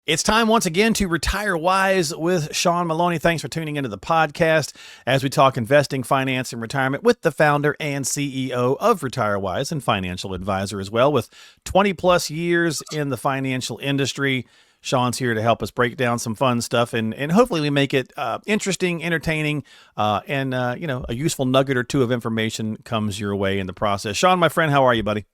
It's time once again to retire wise with Sean Maloney. Thanks for tuning into the podcast as we talk investing, finance, and retirement with the founder and CEO of Retire Wise and financial advisor as well. With 20 plus years in the financial industry, Sean's here to help us break down some fun stuff and hopefully we make it interesting, entertaining, and a useful nugget or two of information comes your way in the process. Sean, my friend, how are you, buddy?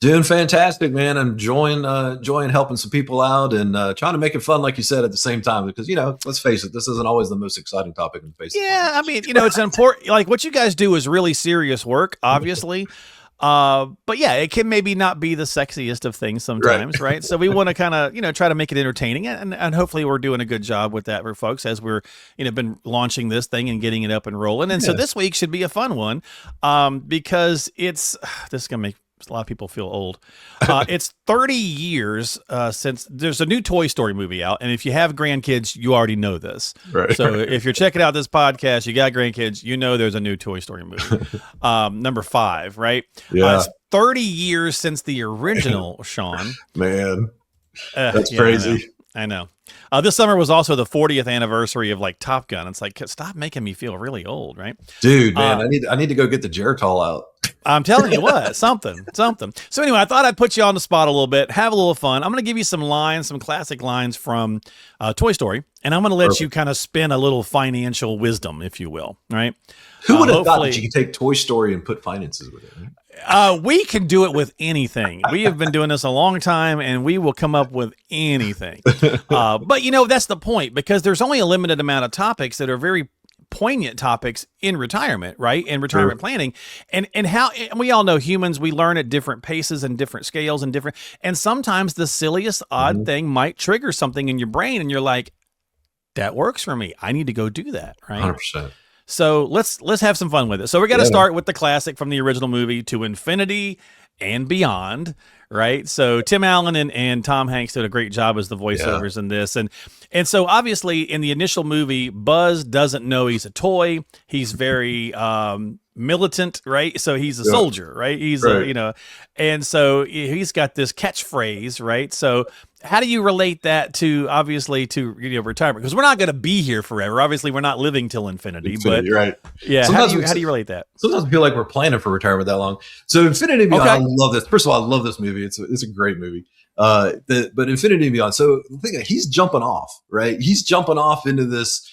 Doing fantastic, man. I'm enjoying helping some people out and trying to make it fun, like you said, at the same time, because, let's face it, this isn't always the most exciting topic in face. Yeah, I mean, it's important. Like what you guys do is really serious work, obviously. But yeah, it can maybe not be the sexiest of things sometimes, right? So we want to kind of, try to make it entertaining and hopefully we're doing a good job with that for folks as we're, been launching this thing and getting it up and rolling. And so this week should be a fun one, because this is going to make a lot of people feel old. It's 30 years since there's a new Toy Story movie out. And if you have grandkids, you already know this. Right. So if you're checking out this podcast, you got grandkids, there's a new Toy Story movie. Number 5, right? Yeah. It's 30 years since the original, Sean. Man, that's crazy. I know. This summer was also the 40th anniversary of like Top Gun. It's like, stop making me feel really old, right? Dude, man, I need to go get the Geritol out. I'm telling you what, something. So anyway, I thought I'd put you on the spot a little bit, have a little fun. I'm going to give you some lines, some classic lines from Toy Story, and I'm going to let you kind of spin a little financial wisdom, if you will, right? Who would have thought that you could take Toy Story and put finances with it? Right? We can do it with anything. We have been doing this a long time, and we will come up with anything. But, that's the point, because there's only a limited amount of topics that are very poignant topics in retirement, right? In retirement planning. And we all know humans, we learn at different paces and different scales and sometimes the silliest odd thing might trigger something in your brain and you're like, that works for me. I need to go do that, right? 100%. So let's have some fun with it. So we're going to start with the classic from the original movie, To Infinity and Beyond, right? So Tim Allen and Tom Hanks did a great job as the voiceovers in this. And so obviously in the initial movie, Buzz doesn't know he's a toy. He's very militant, right? So he's a soldier, right? He's and so he's got this catchphrase, right? So how do you relate that to retirement? Because we're not going to be here forever. Obviously, we're not living till infinity. But right. Yeah, how do you relate that? Sometimes I feel like we're planning for retirement that long. So Infinity and Beyond, I love this. First of all, I love this movie. It's a great movie. But Infinity and Beyond. So the thing, he's jumping off, right? He's jumping off into this,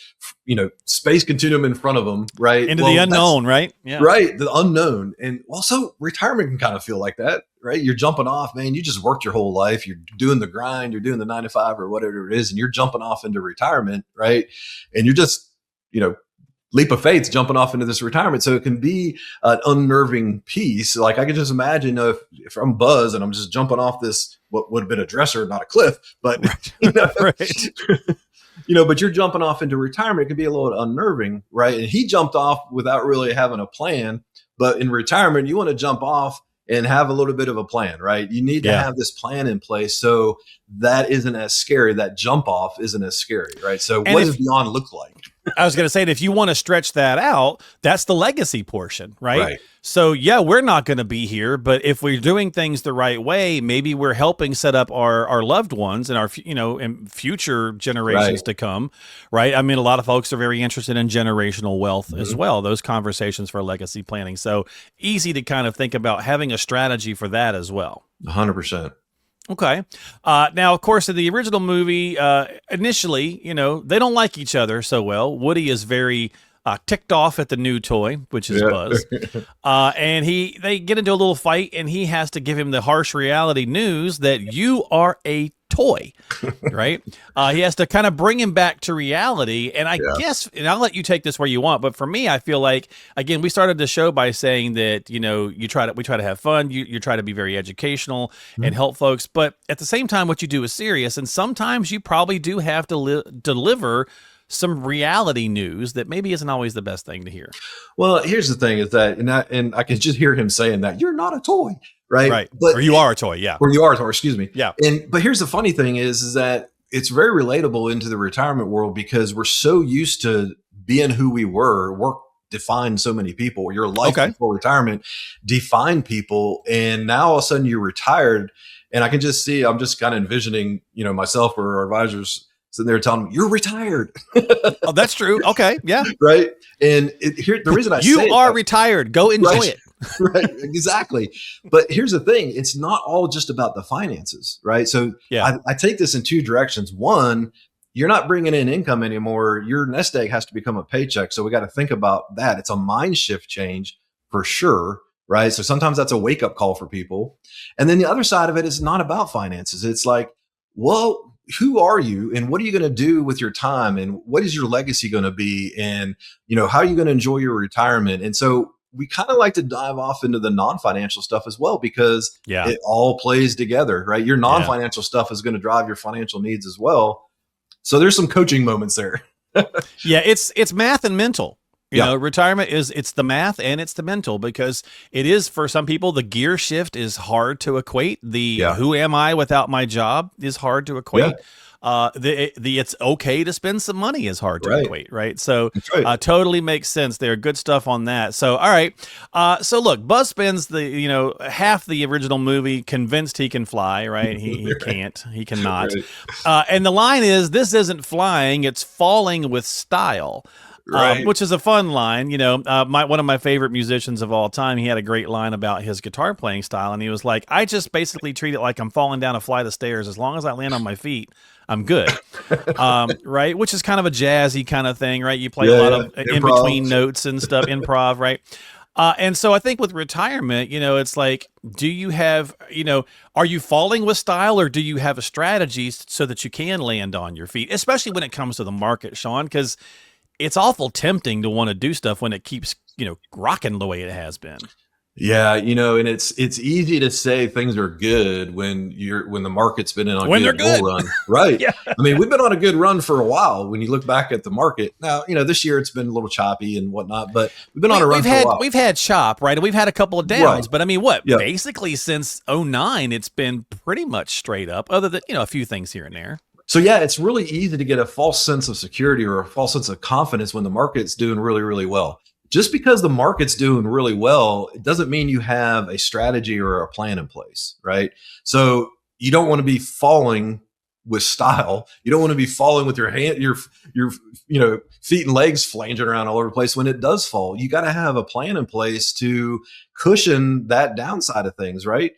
space continuum in front of him, right? Into the unknown, right? Yeah. Right. The unknown. And also retirement can kind of feel like that, right? You're jumping off, man. You just worked your whole life. You're doing the grind. You're doing the 9 to 5 or whatever it is. And you're jumping off into retirement, right? And you're just, leap of faith jumping off into this retirement. So it can be an unnerving piece. Like I can just imagine if I'm Buzz and I'm just jumping off this, what would have been a dresser, not a cliff, but but you're jumping off into retirement. It can be a little unnerving, right? And he jumped off without really having a plan. But in retirement, you want to jump off and have a little bit of a plan, right? You need to have this plan in place so that isn't as scary. That jump off isn't as scary, right? So what does Beyond look like? I was going to say that if you want to stretch that out, that's the legacy portion, right? So we're not going to be here, but if we're doing things the right way, maybe we're helping set up our loved ones and our, and future generations to come, right? I mean, a lot of folks are very interested in generational wealth as well, those conversations for legacy planning. So easy to kind of think about having a strategy for that as well. 100%. Okay. Now, of course, in the original movie, initially, they don't like each other so well. Woody is very ticked off at the new toy, which is Buzz. And they get into a little fight, and he has to give him the harsh reality news that you are a toy, right? He has to kind of bring him back to reality. And I guess, and I'll let you take this where you want, but for me, I feel like, again, we started the show by saying that, we try to have fun. You try to be very educational and help folks. But at the same time, what you do is serious. And sometimes you probably do have to deliver some reality news that maybe isn't always the best thing to hear. Well, here's the thing is that, and I can just hear him saying that you're not a toy. Right. But, or you are a toy. Yeah. Or you are a toy, excuse me. Yeah. But here's the funny thing is that it's very relatable into the retirement world because we're so used to being who we were, work defined so many people. Your life Okay. before retirement defined people. And now all of a sudden you're retired. And I can just see, I'm just kind of envisioning, myself or our advisors sitting there telling me, you're retired. Oh, that's true. Okay. Yeah. Right. And here, the reason I You say are that, retired. Go enjoy right, it. right, exactly. But here's the thing. It's not all just about the finances, right? So Yeah. I take this in two directions. One, you're not bringing in income anymore. Your nest egg has to become a paycheck. So we got to think about that. It's a mind shift change for sure. Right. So sometimes that's a wake up call for people. And then the other side of it is not about finances. It's like, well, who are you and what are you going to do with your time and what is your legacy going to be? And, how are you going to enjoy your retirement? And so we kind of like to dive off into the non-financial stuff as well, because Yeah. it all plays together, right? Your Yeah. non-financial stuff is going to drive your financial needs as well. So there's some coaching moments there. Yeah. It's math and mental. Yeah. Retirement it's the math and it's the mental, because it is, for some people, the gear shift is hard to equate. Yeah. Who am I without my job is hard to equate. The it's okay to spend some money is hard to Right. equate, right? So That's right. totally makes sense there. Good stuff on that. So all right. So look, Buzz spends half the original movie convinced he can fly, right? He can't. He cannot. Right. And the line is, "This isn't flying, it's falling with style." Right. Which is a fun line. One of my favorite musicians of all time, he had a great line about his guitar playing style, and he was like, "I just basically treat it like I'm falling down a flight of stairs. As long as I land on my feet, I'm good." Right? Which is kind of a jazzy kind of thing, right? You play a lot of in-between notes and stuff, improv, right? And so I think with retirement, it's like, do you have, are you falling with style, or do you have a strategy so that you can land on your feet, especially when it comes to the market, Sean? Because it's awful tempting to want to do stuff when it keeps, rocking the way it has been. Yeah, and it's easy to say things are good when the market's been in a good bull run, right? Yeah. I mean, we've been on a good run for a while. When you look back at the market now, this year it's been a little choppy and whatnot, but we've been on a run for a while. We've had chop, right? We've had a couple of downs, Right. but I mean, what? Yeah. Basically, since 2009, it's been pretty much straight up, other than a few things here and there. So yeah, it's really easy to get a false sense of security or a false sense of confidence when the market's doing really, really well. Just because the market's doing really well, it doesn't mean you have a strategy or a plan in place, right? So you don't want to be falling with style. You don't want to be falling with your feet and legs flanging around all over the place when it does fall. You got to have a plan in place to cushion that downside of things, right?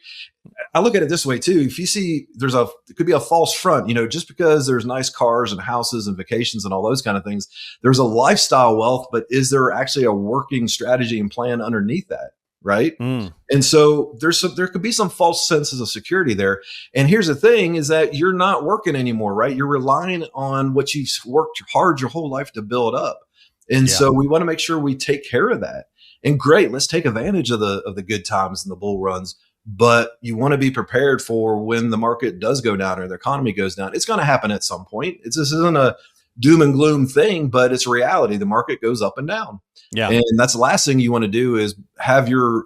I look at it this way too. If you see it could be a false front, just because there's nice cars and houses and vacations and all those kind of things, there's a lifestyle wealth, but is there actually a working strategy and plan underneath that? Right. Mm. And so there could be some false senses of security there. And here's the thing is that you're not working anymore, right? You're relying on what you've worked hard your whole life to build up. And so we want to make sure we take care of that. And great, let's take advantage of the good times and the bull runs. But you want to be prepared for when the market does go down or the economy goes down. It's going to happen at some point. This isn't a doom and gloom thing, but it's reality. The market goes up and down. Yeah. And that's the last thing you want to do is have your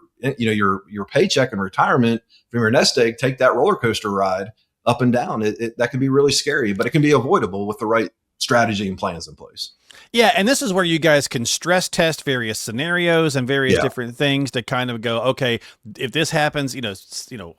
paycheck and retirement from your nest egg take that roller coaster ride up and down. That can be really scary, but it can be avoidable with the right strategy and plans in place. Yeah, and this is where you guys can stress test various scenarios and various different things to kind of go, okay, if this happens,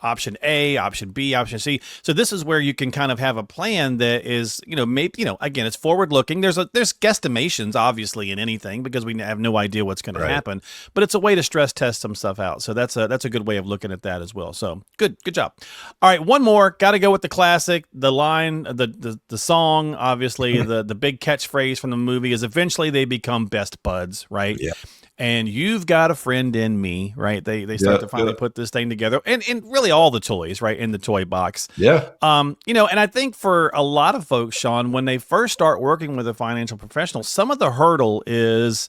option A, option B, option C. So this is where you can kind of have a plan that is, maybe, again, it's forward looking. There's guesstimations obviously in anything because we have no idea what's going to happen, but it's a way to stress test some stuff out. So that's a good way of looking at that as well. So good job. All right, one more. Got to go with the classic, the line, the song, obviously the big catchphrase from the movie is eventually they become best buds, right? Yeah. And you've got a friend in me, right? They start to finally put this thing together, and really all the toys, right, in the toy box. Yeah. And I think for a lot of folks, Sean, when they first start working with a financial professional, some of the hurdle is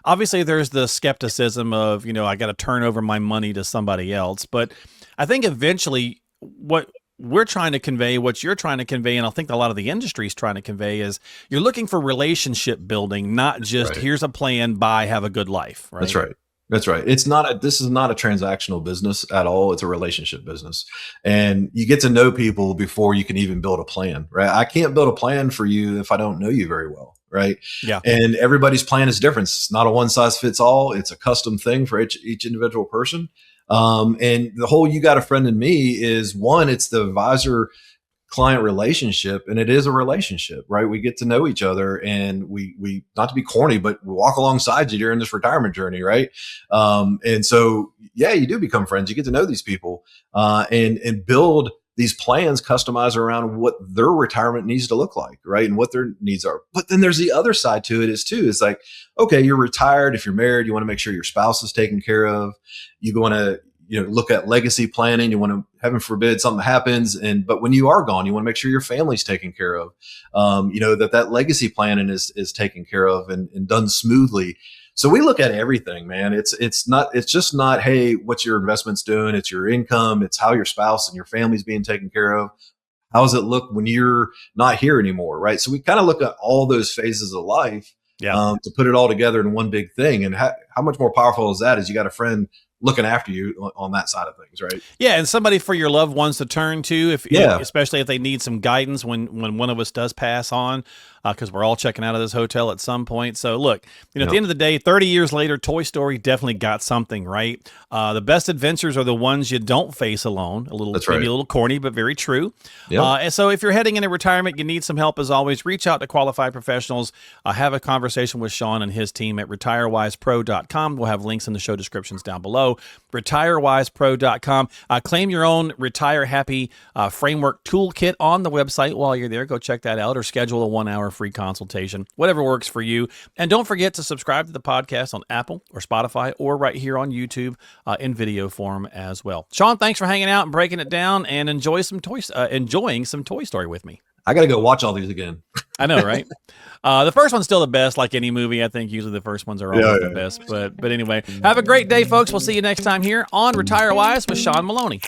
obviously there's the skepticism of, I got to turn over my money to somebody else. But I think eventually what we're trying to convey, what you're trying to convey, and I think a lot of the industry is trying to convey is you're looking for relationship building, not just here's a plan, buy, have a good life. Right? That's right. That's right. This is not a transactional business at all. It's a relationship business. And you get to know people before you can even build a plan, right? I can't build a plan for you if I don't know you very well, right? Yeah. And everybody's plan is different. It's not a one size fits all. It's a custom thing for each individual person. And the whole "you got a friend in me" is one, it's the advisor client relationship, and it is a relationship, right? We get to know each other, and we not to be corny, but we walk alongside you during this retirement journey, right? And so yeah, you do become friends. You get to know these people, and build these plans customized around what their retirement needs to look like, right? And what their needs are. But then there's the other side to it is too. It's like, okay, you're retired. If you're married, you want to make sure your spouse is taken care of. You want to, look at legacy planning. You want to, heaven forbid, something happens. But when you are gone, you want to make sure your family's taken care of. That legacy planning is taken care of and done smoothly. So we look at everything, man. It's just not, hey, what's your investments doing? It's your income. It's how your spouse and your family's being taken care of. How does it look when you're not here anymore, right? So we kind of look at all those phases of life, to put it all together in one big thing. And how much more powerful is that? Is you got a friend looking after you on that side of things, right? Yeah, and somebody for your loved ones to turn to, especially if they need some guidance when one of us does pass on, because we're all checking out of this hotel at some point. So look, at the end of the day, 30 years later, Toy Story definitely got something right. The best adventures are the ones you don't face alone. Maybe a little corny, but very true. Yep. And so if you're heading into retirement, you need some help, as always, reach out to qualified professionals. Have a conversation with Sean and his team at retirewisepro.com. We'll have links in the show descriptions down below. retirewisepro.com. Claim your own Retire Happy framework toolkit on the website while you're there. Go check that out, or schedule a 1-hour free consultation, whatever works for you. And don't forget to subscribe to the podcast on Apple or Spotify, or right here on YouTube in video form as well. Sean, thanks for hanging out and breaking it down, and enjoying some Toy Story with me. I got to go watch all these again. I know, right? The first one's still the best, like any movie. I think usually the first ones are always the best. But anyway, have a great day, folks. We'll see you next time here on Retire Wise with Sean Maloney.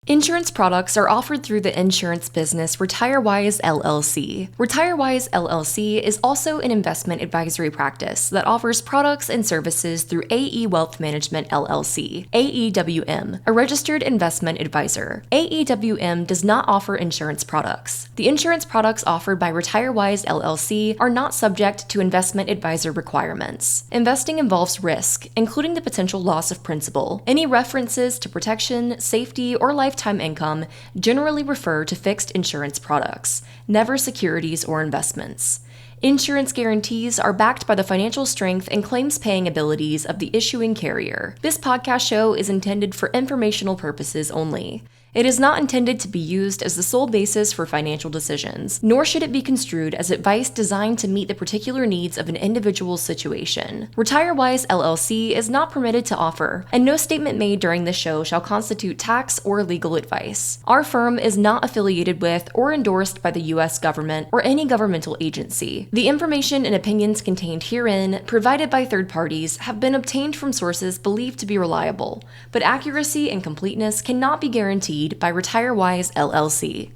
Insurance products are offered through the insurance business RetireWise LLC. RetireWise LLC is also an investment advisory practice that offers products and services through AE Wealth Management LLC, AEWM, a registered investment advisor. AEWM does not offer insurance products. The insurance products offered by RetireWise LLC are not subject to investment advisor requirements. Investing involves risk, including the potential loss of principal. Any references to protection, safety, or lifetime income generally refer to fixed insurance products, never securities or investments. Insurance guarantees are backed by the financial strength and claims-paying abilities of the issuing carrier. This podcast show is intended for informational purposes only. It is not intended to be used as the sole basis for financial decisions, nor should it be construed as advice designed to meet the particular needs of an individual's situation. RetireWise LLC is not permitted to offer, and no statement made during this show shall constitute tax or legal advice. Our firm is not affiliated with or endorsed by the U.S. government or any governmental agency. The information and opinions contained herein, provided by third parties, have been obtained from sources believed to be reliable, but accuracy and completeness cannot be guaranteed by RetireWise LLC.